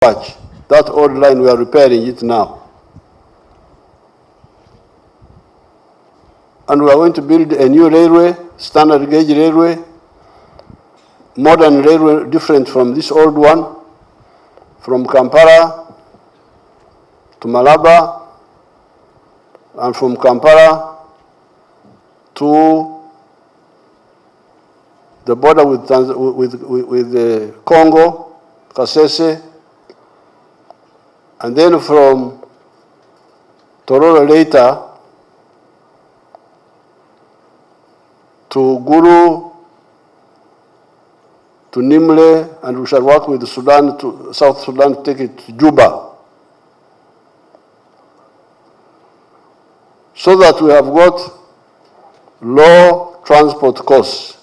patch. That old line, we are repairing it now. And we are going to build a new railway, standard gauge railway, modern railway, different from this old one, from Kampala to Malaba, and from Kampala to the border with Congo, Kasese, and then from Tororo later to Gulu, to Nimle, and we shall work with Sudan, to South Sudan, to take it to Juba. So that we have got low transport costs.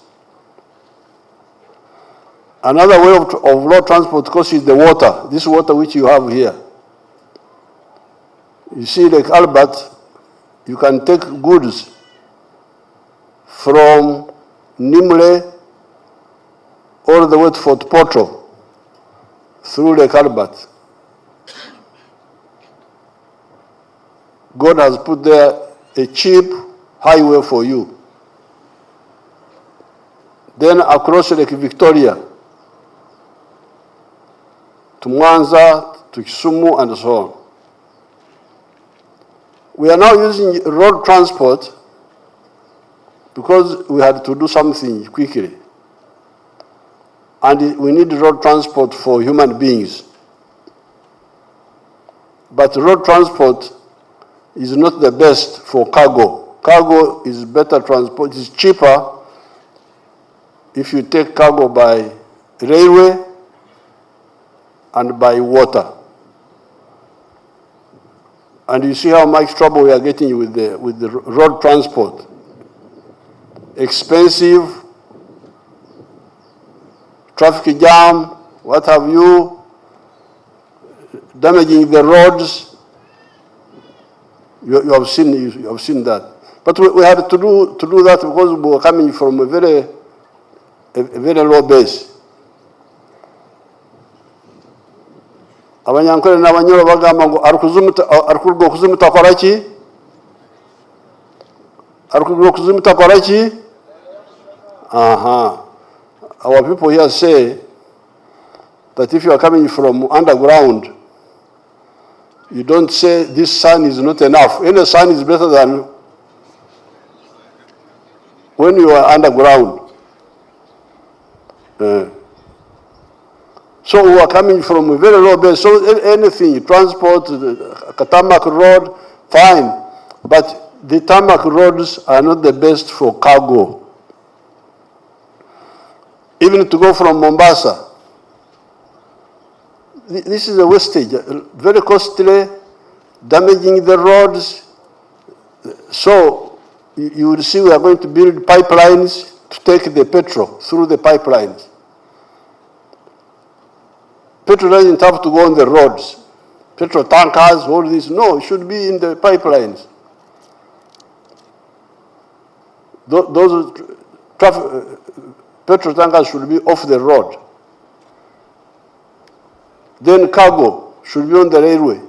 Another way of low transport costs is the water, this water which you have here. You see, like Albert, you can take goods from Nimle all the way to Fort Portal through Lake Albert. God has put there a cheap highway for you. Then across Lake Victoria to Mwanza, to Kisumu, and so on. We are now using road transport because we had to do something quickly. And we need road transport for human beings. But road transport is not the best for cargo. Cargo is better transport, it's cheaper if you take cargo by railway and by water. And you see how much trouble we are getting with the road transport. Expensive, traffic jam, what have you, damaging the roads. You have seen that. But we had to do that because we were coming from a very low base. Abanyankole n'Abanyoro bagamba ngo arikuruga okuzimita koraki? Arikuruga okuzimita koraki? Our people here say that if you are coming from underground, you don't say this sun is not enough. Any sun is better than when you are underground. So we are coming from a very low base. So anything, transport, tarmac road, fine. But the tarmac roads are not the best for cargo. Even to go from Mombasa, this is a wastage, very costly, damaging the roads. So you will see we are going to build pipelines to take the petrol through the pipelines. Petrol doesn't have to go on the roads. Petrol tankers, all this, no, it should be in the pipelines. Those petrol tankers should be off the road. Then cargo should be on the railway,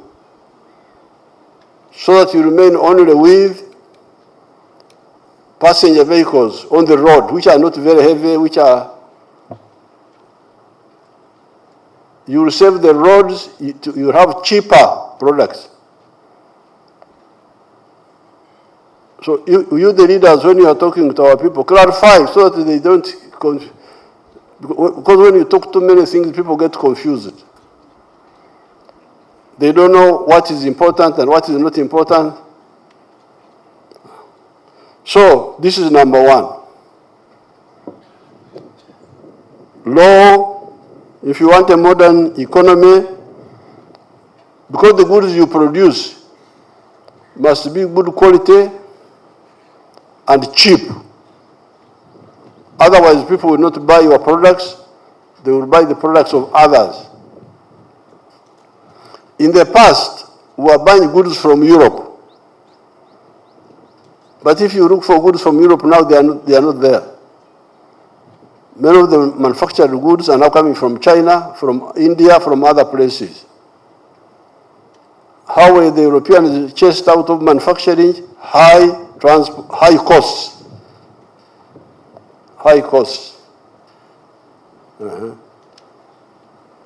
so that you remain only with passenger vehicles on the road, which are not very heavy, you will save the roads, you have cheaper products. So you the leaders, when you are talking to our people, clarify so that they don't confuse. Because when you talk too many things, people get confused. They don't know what is important and what is not important. So this is number one. Law, if you want a modern economy, because the goods you produce must be good quality and cheap. Otherwise, people will not buy your products, they will buy the products of others. In the past, we were buying goods from Europe. But if you look for goods from Europe now, they are not there. Many of the manufactured goods are now coming from China, from India, from other places. How were the Europeans chased out of manufacturing? High costs. High costs.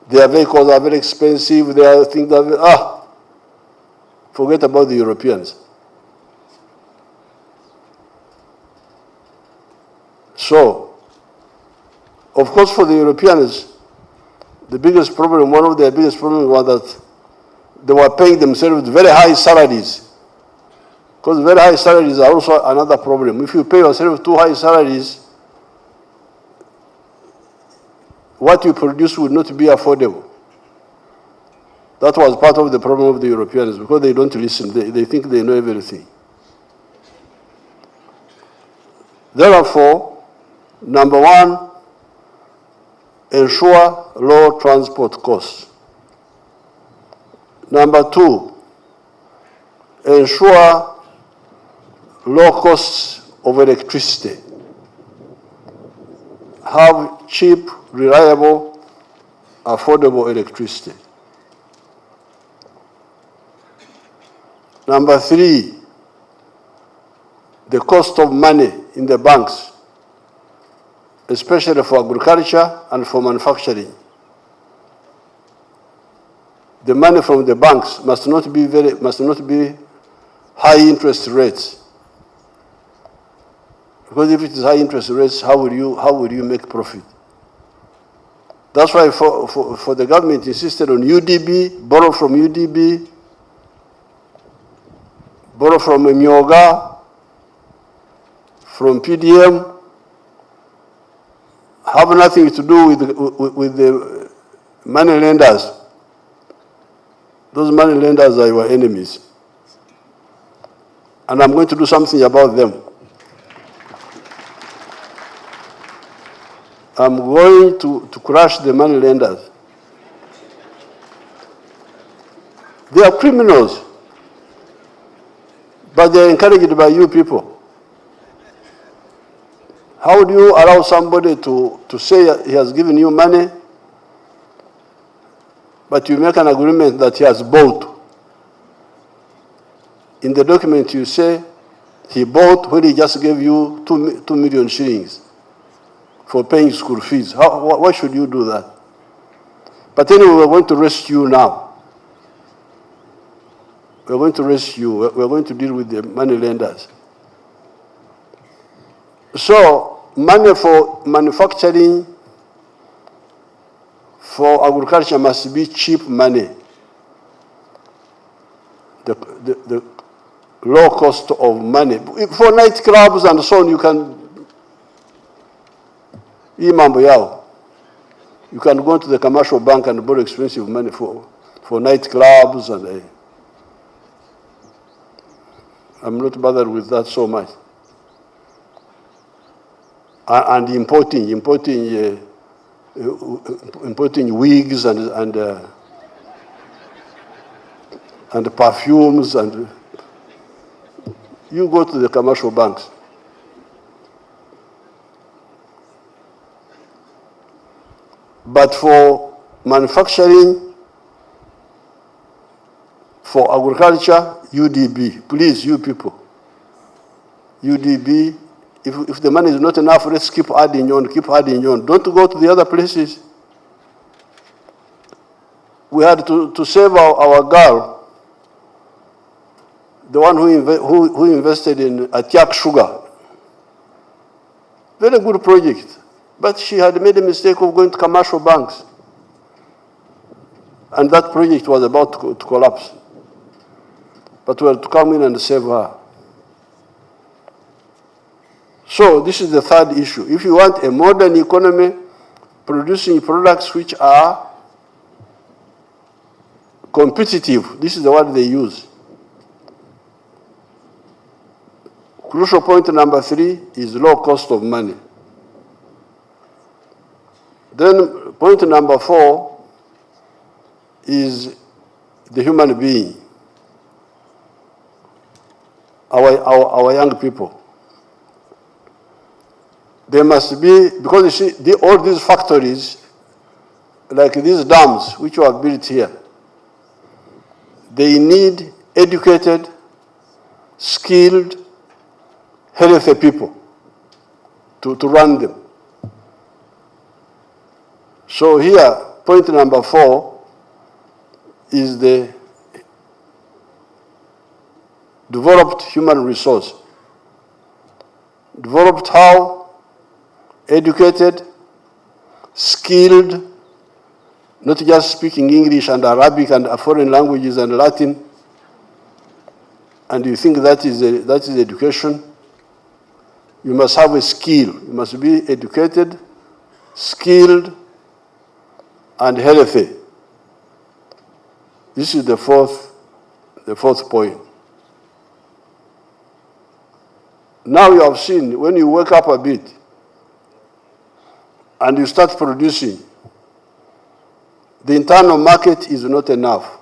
Their vehicles are very expensive. Their things are very, forget about the Europeans. So, of course, for the Europeans, the biggest problem, one of their biggest problems was that they were paying themselves very high salaries. Because very high salaries are also another problem. If you pay yourself too high salaries, what you produce would not be affordable. That was part of the problem of the Europeans, because they don't listen. They think they know everything. Therefore, number one, ensure low transport costs. Number two, ensure low costs of electricity. Have cheap, reliable, affordable electricity. Number three, the cost of money in the banks, especially for agriculture and for manufacturing. The money from the banks must not be high interest rates. Because if it is high interest rates, how will you make profit? That's why for the government insisted on UDB, borrow from UDB, borrow from Myoga, from PDM, have nothing to do with the money lenders. Those money lenders are your enemies. And I'm going to do something about them. I'm going to crush the money lenders. They are criminals, but they are encouraged by you people. How do you allow somebody to say he has given you money, but you make an agreement that he has bought? In the document you say he bought when he just gave you 2 million shillings for paying school fees. Why should you do that? But anyway, we're going to rescue you now. We're going to rescue you. We're going to deal with the money lenders. So, money for manufacturing, for agriculture must be cheap money. The low cost of money. For nightclubs and so on, you can, you can go to the commercial bank and borrow expensive money for nightclubs, and I'm not bothered with that so much. And importing wigs and perfumes, and you go to the commercial banks. But for manufacturing, for agriculture, UDB. Please, you people. UDB. If the money is not enough, let's keep adding on, keep adding on. Don't go to the other places. We had to save our girl, the one who invested in Atiak Sugar. Very good project. But she had made a mistake of going to commercial banks. And that project was about to collapse. But we had to come in and save her. So this is the third issue. If you want a modern economy producing products which are competitive, this is the word they use. Crucial point number 3 is low cost of money. Then point number 4 is the human being, our young people. There must be, because you see, all these factories, like these dams which were built here, they need educated, skilled, healthy people to run them. So here, point number 4 is the developed human resource. Developed how? Educated, skilled, not just speaking English and Arabic and foreign languages and Latin, and you think that is education. You must have a skill. You must be educated, skilled, and healthy. This is the fourth point. Now you have seen, when you wake up a bit and you start producing, the internal market is not enough.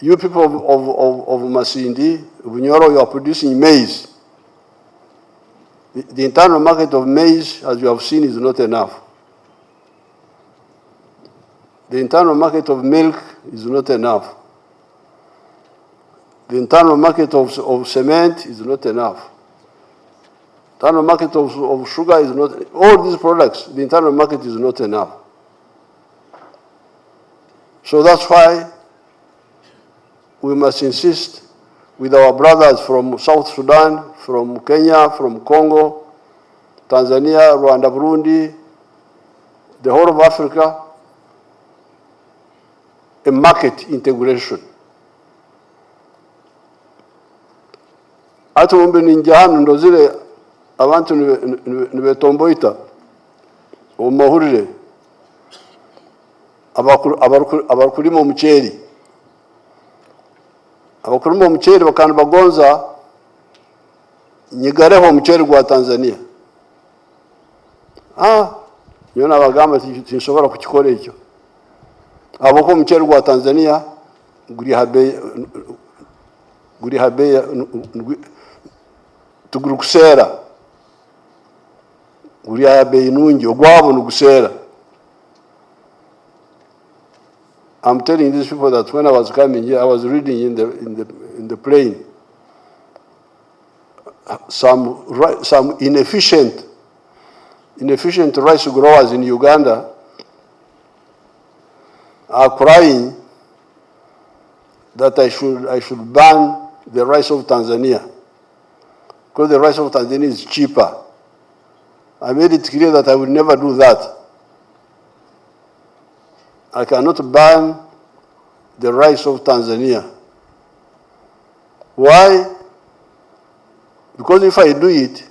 You people of Masindi, Bunyoro, you are producing maize. The internal market of maize, as you have seen, is not enough. The internal market of milk is not enough. The internal market of cement is not enough. The internal market of sugar is not, all these products, the internal market is not enough. So that's why we must insist with our brothers from South Sudan, from Kenya, from Congo, Tanzania, Rwanda, Burundi, the whole of Africa, a market integration. Ati mumbe ninja hano ndo zile abantu nibetomboita umahurire abakurima umuceri abakurima umuceri bakana bagonza nyigareho umuceri gwa Tanzania yona bagamba tinshobora kukikora icyo abako umuceri gwa Tanzania guri habe tugurukusera guri habe inungi ogwabo nugusera. I'm telling these people that when I was coming here, I was reading in the plane some inefficient rice growers in Uganda are crying that I should ban the rice of Tanzania because the rice of Tanzania is cheaper. I made it clear that I would never do that. I cannot ban the rice of Tanzania. Why? Because if I do it,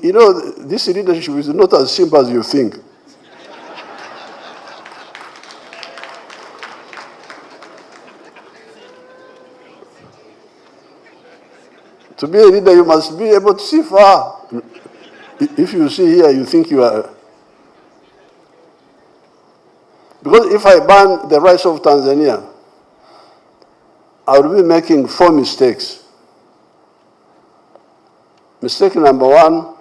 you know, this leadership is not as simple as you think. To be a leader, you must be able to see far. If you see here, you think you are. Because if I ban the rice of Tanzania, I will be making 4 mistakes. Mistake number 1,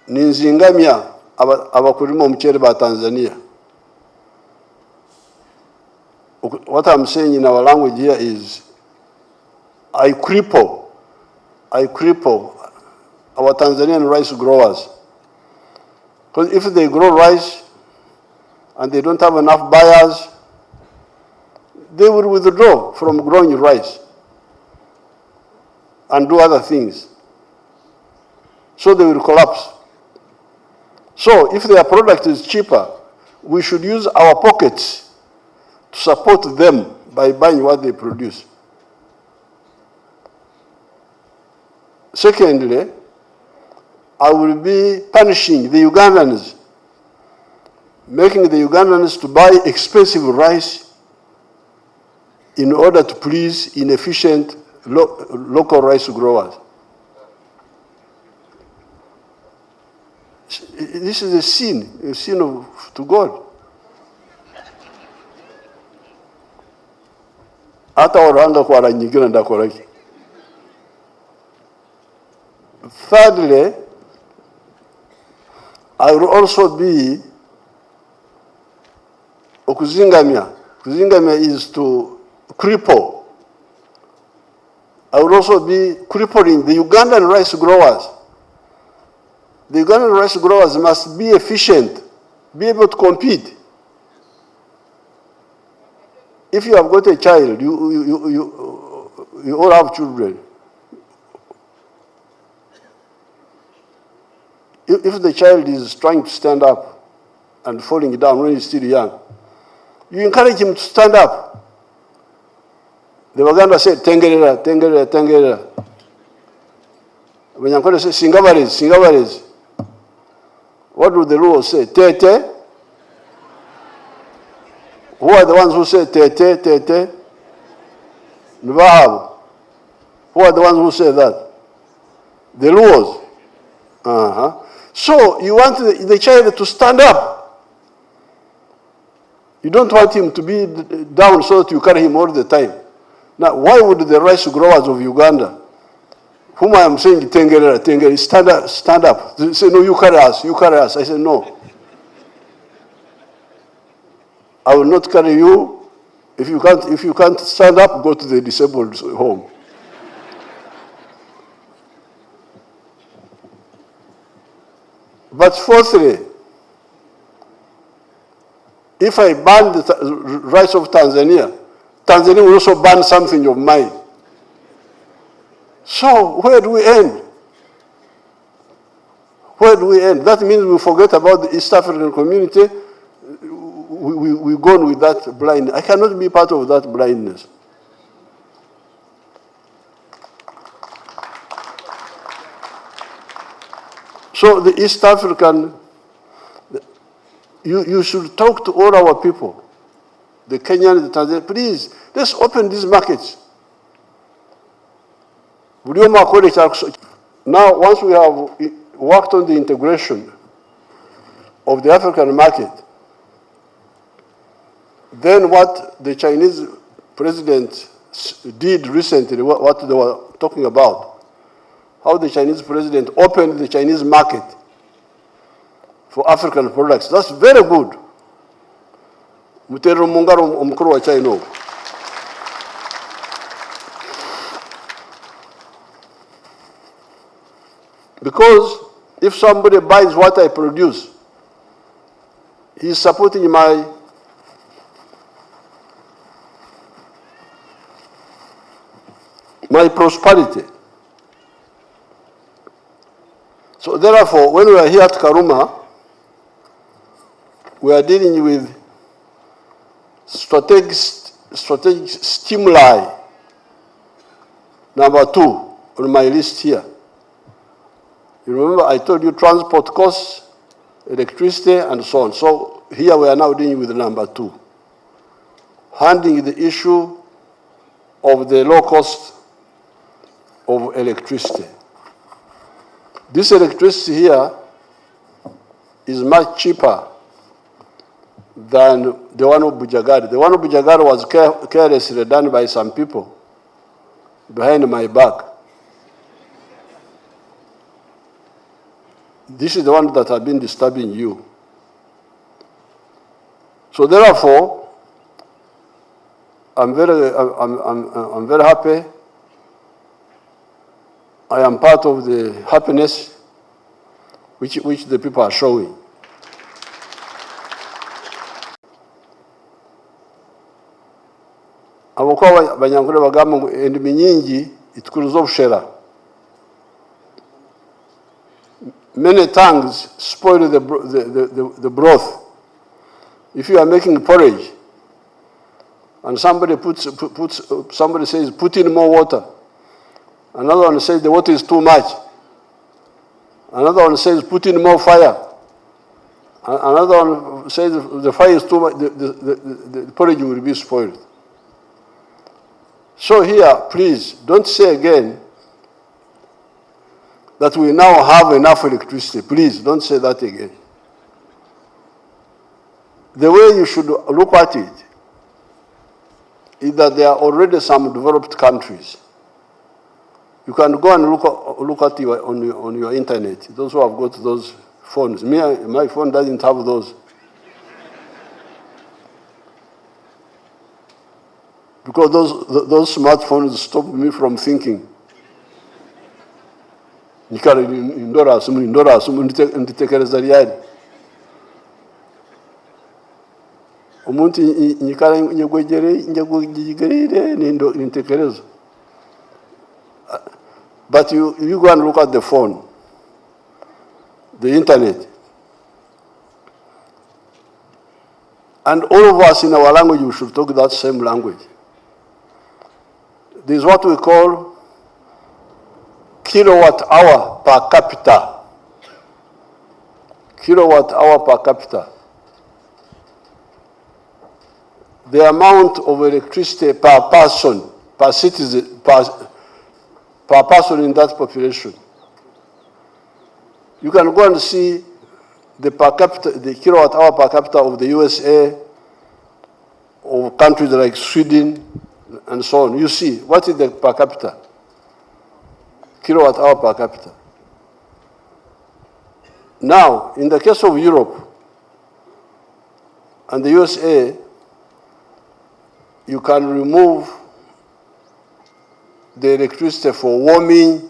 ninzingamia abakulima umuceri ba Tanzania. What I'm saying in our language here is, I cripple our Tanzanian rice growers. Because if they grow rice and they don't have enough buyers, they will withdraw from growing rice and do other things. So they will collapse. So if their product is cheaper, we should use our pockets to support them by buying what they produce. Secondly, I will be punishing the Ugandans, making the Ugandans to buy expensive rice in order to please inefficient local rice growers. This is a sin to God. Hata oranga kwa nyingine ndakoraki. Thirdly, I will also be okuzingamia. Kuzingamia is to cripple. I will also be crippling the Ugandan rice growers. The Ugandan rice growers must be efficient, be able to compete. If you have got a child, you all have children. If the child is trying to stand up and falling down when he's still young, you encourage him to stand up. The Waganda said, tengerera, tengerera, tengerera. When Yankole says, singavares, singavares. What do the rules say? Tete. Who are the ones who say tete, tete? Nvahabu. Who are the ones who say that? The rules. So you want the child to stand up. You don't want him to be down so that you carry him all the time. Now, why would the rice growers of Uganda, whom I am saying, tengerera, tengerera, stand up. They say, no, you carry us, you carry us. I say, no. I will not carry you. If you can't stand up, go to the disabled home. But fourthly, if I ban the rights of Tanzania, Tanzania will also ban something of mine. So where do we end? Where do we end? That means we forget about the East African community. We go on with that blindness. I cannot be part of that blindness. So the East African, you should talk to all our people, the Kenyan, the Tanzanian, please, let's open these markets. Now, once we have worked on the integration of the African market, then what the Chinese president did recently, what they were talking about, how the Chinese president opened the Chinese market for African products. That's very good. Mutero mungaro omukuru wa China. Because if somebody buys what I produce, he's supporting my prosperity. So therefore, when we are here at Karuma, we are dealing with strategic stimuli, number 2 on my list here. You remember I told you transport costs, electricity, and so on. So here we are now dealing with number 2, handling the issue of the low cost of electricity. This electricity here is much cheaper than the one of Bujagari. The one of Bujagari was carelessly done by some people behind my back. This is the one that has been disturbing you. So therefore, I'm very happy. I am part of the happiness which the people are showing. Abokuba banyankole bagamba ngu endimi nyingi itukuluza obushera. Many tongues spoil the broth. If you are making porridge and somebody somebody says put in more water, another one says the water is too much, another one says put in more fire, another one says the fire is too much, the porridge will be spoiled. So here, please, don't say again that we now have enough electricity. Please, don't say that again. The way you should look at it is that there are already some developed countries. You can go and look at on your internet, those who have got those phones. My phone doesn't have those. Because those smartphones stop me from thinking. Umuntu nyikara nyegwegereye but you go and look at the phone, the internet, and all of us in our language, we should talk that same language. There is what we call kilowatt hour per capita. Kilowatt hour per capita. The amount of electricity per person, per citizen, per person in that population. You can go and see the per capita, the kilowatt hour per capita of the USA, of countries like Sweden, and so on. You see, what is the per capita? Kilowatt hour per capita. Now, in the case of Europe and the USA, you can remove the electricity for warming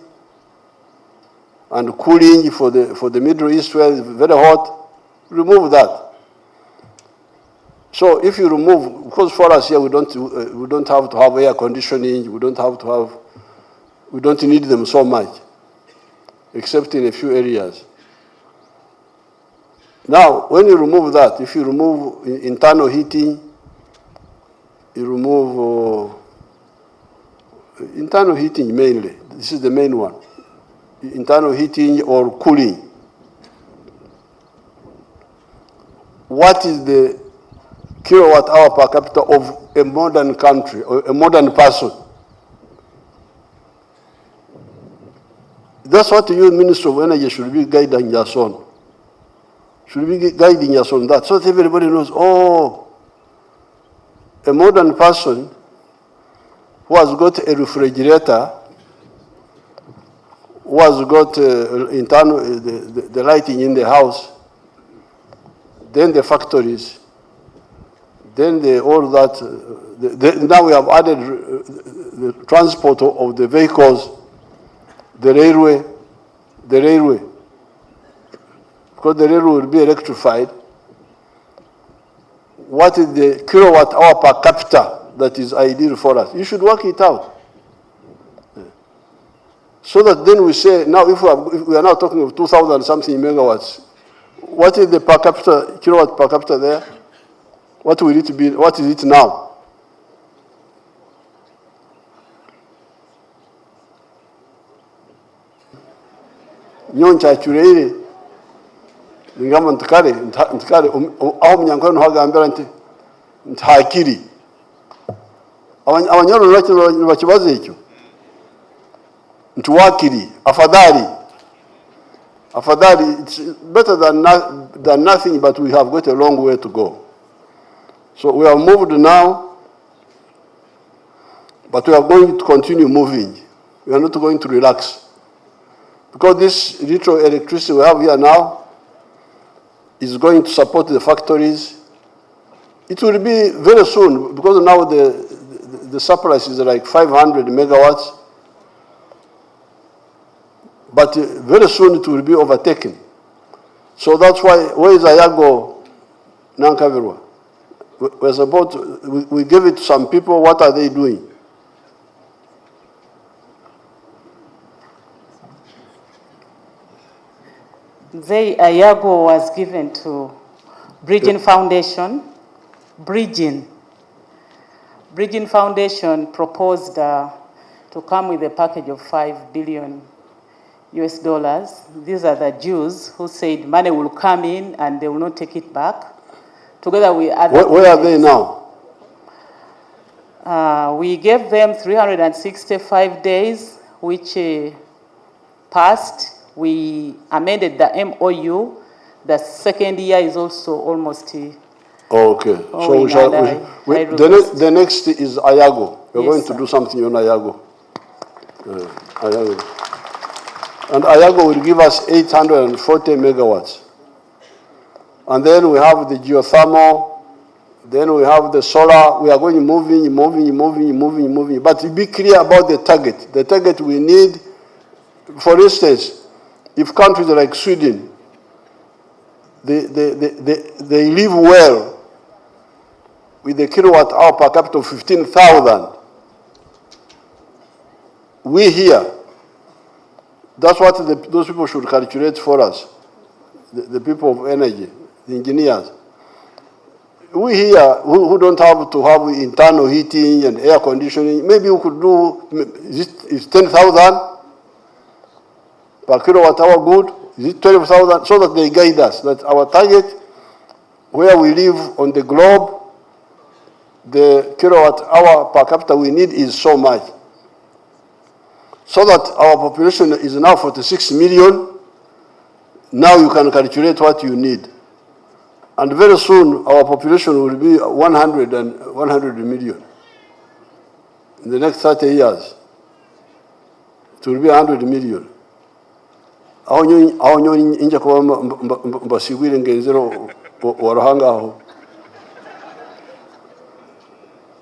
and cooling for the Middle East where it's very hot. Remove that. So if you remove, because for us here we don't have to have air conditioning, we don't need them so much, except in a few areas. Now, when you remove that, if you remove internal heating, you remove internal heating mainly. This is the main one. Internal heating or cooling. What is the kilowatt hour per capita of a modern country, or a modern person? That's what you, Minister of Energy, should be guiding us on. Should be guiding us on that, so that everybody knows, oh, a modern person who has got a refrigerator, who has got internal the lighting in the house, then the factories, then all that. Now we have added the transport of the vehicles, the railway, because the railway will be electrified. What is the kilowatt hour per capita that is ideal for us? You should work it out. So that then we say, now if we are now talking of 2,000 something megawatts, what is the per capita, kilowatt per capita there? What will it be? What is it now? Nyoncha churere ngamba ntikale aho munyankano hagambira ntakiri abanyoro bakibaze icyo ntiwakiri afadhali it's better than nothing, but we have got a long way to go. So we have moved now, but we are going to continue moving. We are not going to relax. Because this little electricity we have here now is going to support the factories. It will be very soon, because now the supply is like 500 megawatts, but very soon it will be overtaken. So that's why, where is Ayago Nankavirwa? We give it to some people, what are they doing? Ayago was given to Bridging Foundation. Bridging Foundation proposed to come with a package of $5 billion. These are the Jews who said money will come in and they will not take it back. Together with other. Where are they now? We gave them 365 days, which passed. We amended the MOU. The second year is also almost Okay. owing under high The next is Ayago. We're Yes, going sir. to do something on Ayago. Ayago. And Ayago will give us 840 megawatts. And then we have the geothermal, then we have the solar. We are going moving. But be clear about the target. The target we need, for instance, if countries like Sweden, they live well with the kilowatt hour per capita of 15,000. We here, that's what those people should calculate for us, the people of energy, the engineers. We here, who don't have to have internal heating and air conditioning, maybe we could do, is 10,000 per kilowatt hour good? Is it 12,000? So that they guide us, that our target, where we live on the globe, the kilowatt hour per capita we need is so much. So that our population is now 46 million, now you can calculate what you need. And very soon, our population will be 100 million. In the next 30 years, it will be 100 million. Aho nyoni inja kuba mbasigwire ngenzero warahangaho.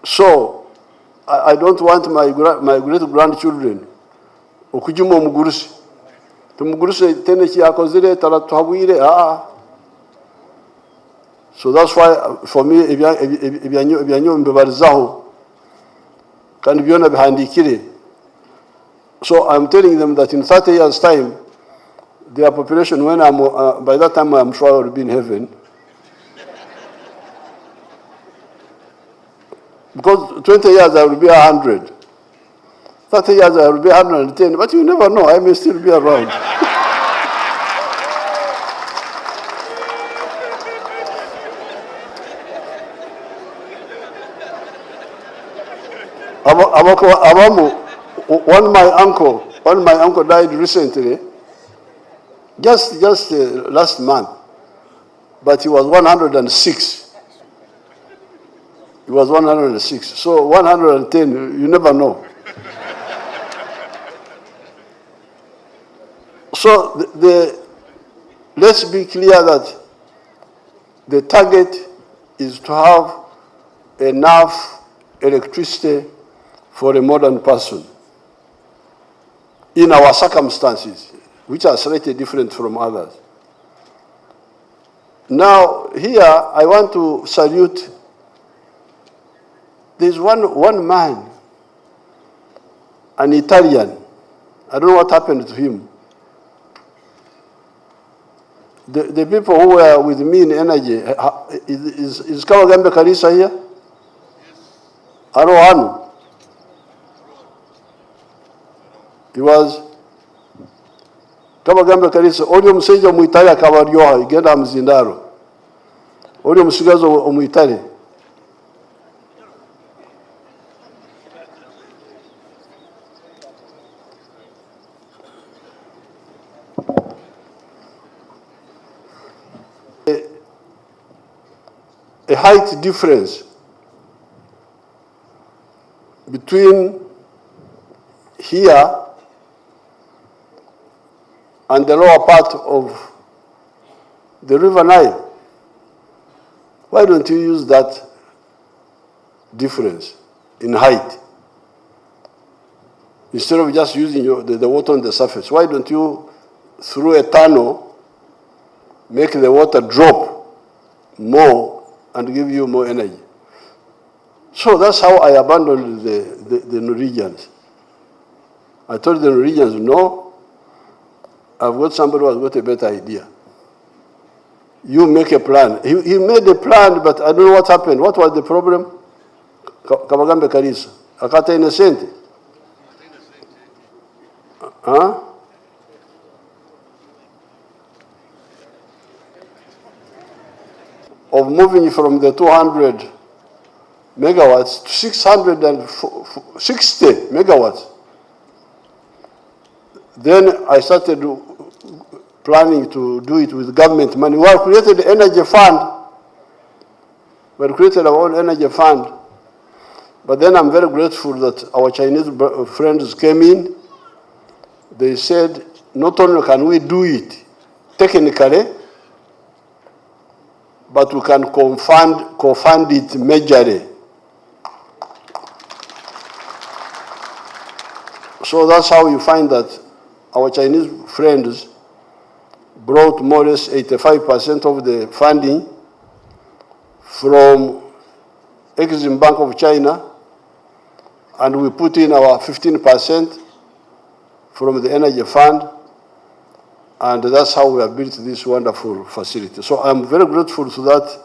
So, I don't want my great-grandchildren okujuma omugurusi. Tumugurusi tene kiyakozire taratuhabwire So that's why, for me, ibyanyo mbibarizaho kandi byona bihandikire. So I'm telling them that in 30 years' time, their population, when by that time I'm sure I will be in heaven. Because 20 years I will be 100. 30 years I will be 110, but you never know, I may still be around. When my uncle died recently, just last month, but he was 106. He was 106. So 110, you never know. So let's be clear that the target is to have enough electricity for a modern person in our circumstances, which are slightly different from others. Now, here, I want to salute, there's one man, an Italian. I don't know what happened to him. The people who were with me in energy, is Kawagambe Karisa here? Arohanu. He was Kabagambe Karisa, oli musajja omuyitale akabaryoha igenda muzindaro. Oli omusigazi omuyitale. A height difference between here and the lower part of the River Nile. Why don't you use that difference in height? Instead of just using the water on the surface, why don't you, through a tunnel, make the water drop more and give you more energy? So that's how I abandoned the Norwegians. I told the Norwegians, no, I've got somebody who has got a better idea. You make a plan. He made a plan, but I don't know what happened. What was the problem? Kabagambe Karisa. Akata innocent. Huh? Of moving from the 200 megawatts to 660 megawatts. Then I started planning to do it with government money. We have created the energy fund We created our own energy fund. But then I'm very grateful that our Chinese friends came in. They said, not only can we do it technically, but we can co-fund it majorly. So that's how you find that our Chinese friends brought more or less 85% of the funding from Exim Bank of China, and we put in our 15% from the energy fund, and that's how we have built this wonderful facility. So I'm very grateful to that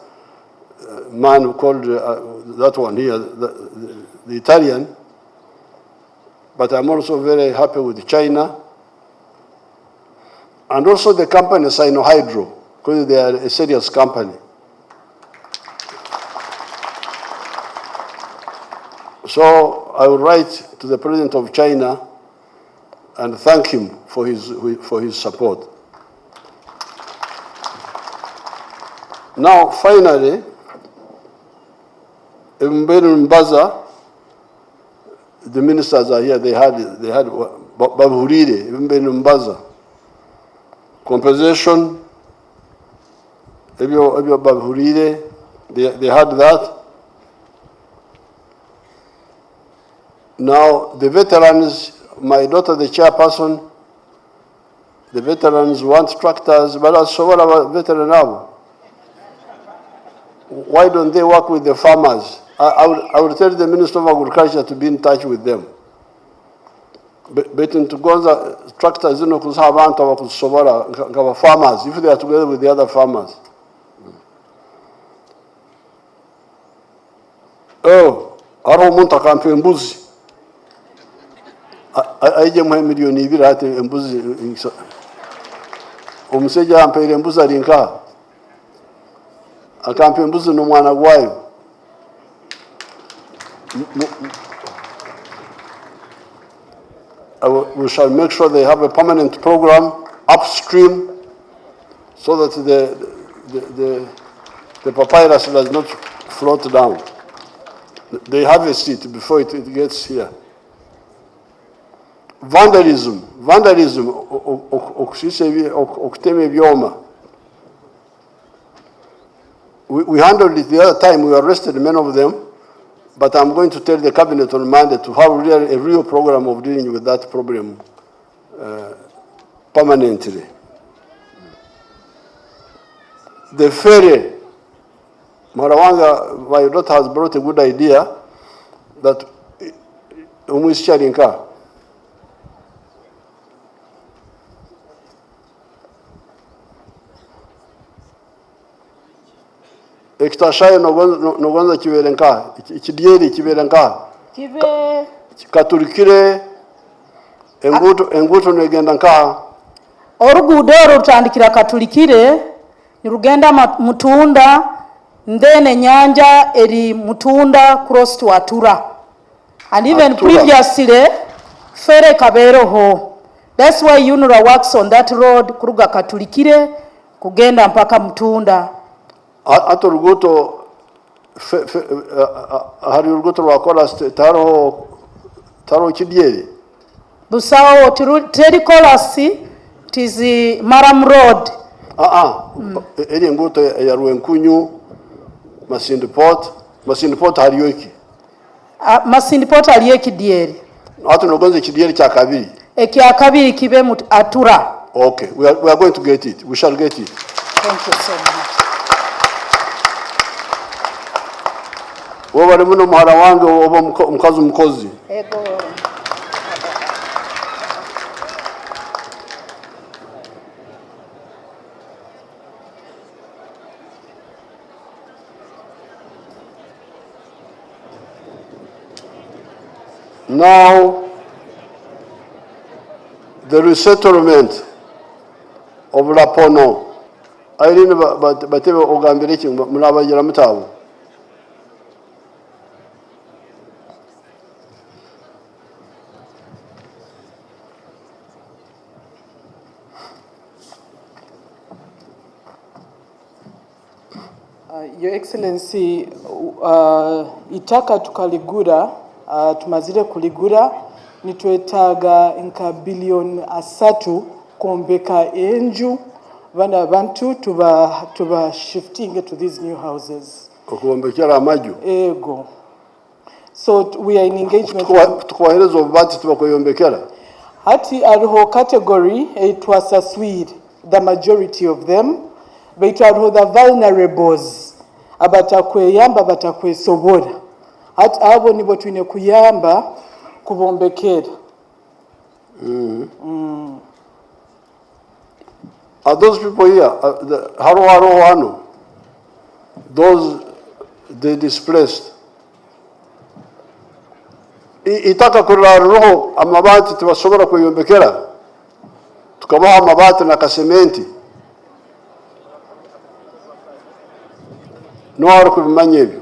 man who called that one here, the Italian, but I'm also very happy with China, and also the company Sinohydro, because they are a serious company. So I will write to the President of China and thank him for his support. Now, finally, in Mbaza, the ministers are here. They had Babhurire, in Mbaza. Compensation, Babhurire, they had that. Now, the veterans, my daughter, the chairperson, the veterans want tractors, but also what about veterans now? Why don't they work with the farmers? I would tell the Minister of Agriculture to be in touch with them. But to go the tractors, farmers, if they are together with the other farmers. Oh, Aromunta Campembuzi. Aije mwe milioni ibiri ate embuzi omusajja ampeire embuzi alinka akampa embuzi n'omwana gwayo we shall make sure they have a permanent program upstream so that the papyrus does not float down. They harvest it before it gets here. Vandalism, okutema ebyoma. We handled it the other time, we arrested many of them, but I'm going to tell the cabinet on Monday to have a real program of dealing with that problem permanently. The ferry, Marawanga, my daughter has brought a good idea that almost sharing car. Ektashaye nogonza kibere nka ikidyeri kibere nka Kibe katurikire enguto negenda nka orugudo rutandikira Katulikire nirugenda Mutunda ndene nyanja eri Mutunda cross to Atura, and even previously fere kaberoho. That's why UNRA works on that road kuruga Katulikire kugenda mpaka Mutunda. Ato ruguto hari uruguto rwakola taro kidyeri Busao teri kolasi tizi Maram Road. Eri nguto ya Rwenkunyu Masindi Port hariyo iki Masindi Port hariyo kidyeri ato nogonze kidyeri kya kabiri ekya kabiri kibe Atura. Okay, we are going to get it. We shall get it. Thank you so much. Wabali muno muhara wange oba mukazi mukozi. Now, the resettlement of Lapono. I didn't but they were organizing Mulava Yaramtao. Your Excellency, itaka tukaligura, tumazire kuligura, nitwetaga nka bilioni 3 kwombeka enju bana bantu tuba shifting to these new houses. Okwombekera amaju. Ego. So we are in engagement. Tukwahereza obubati tubakoyombekera. Hati ariho category etwasaswire, the majority of them, baitu ariho the vulnerables, abatakweyamba batakwesobora. Hati abo nibo twine kuyamba kubombekera. Are those people here, haro hano, those the displaced? Itaka kurarroho amabati tubashobora kuyombekera, tukabaha amabati na kasementi, no haro kubimanya ebyo.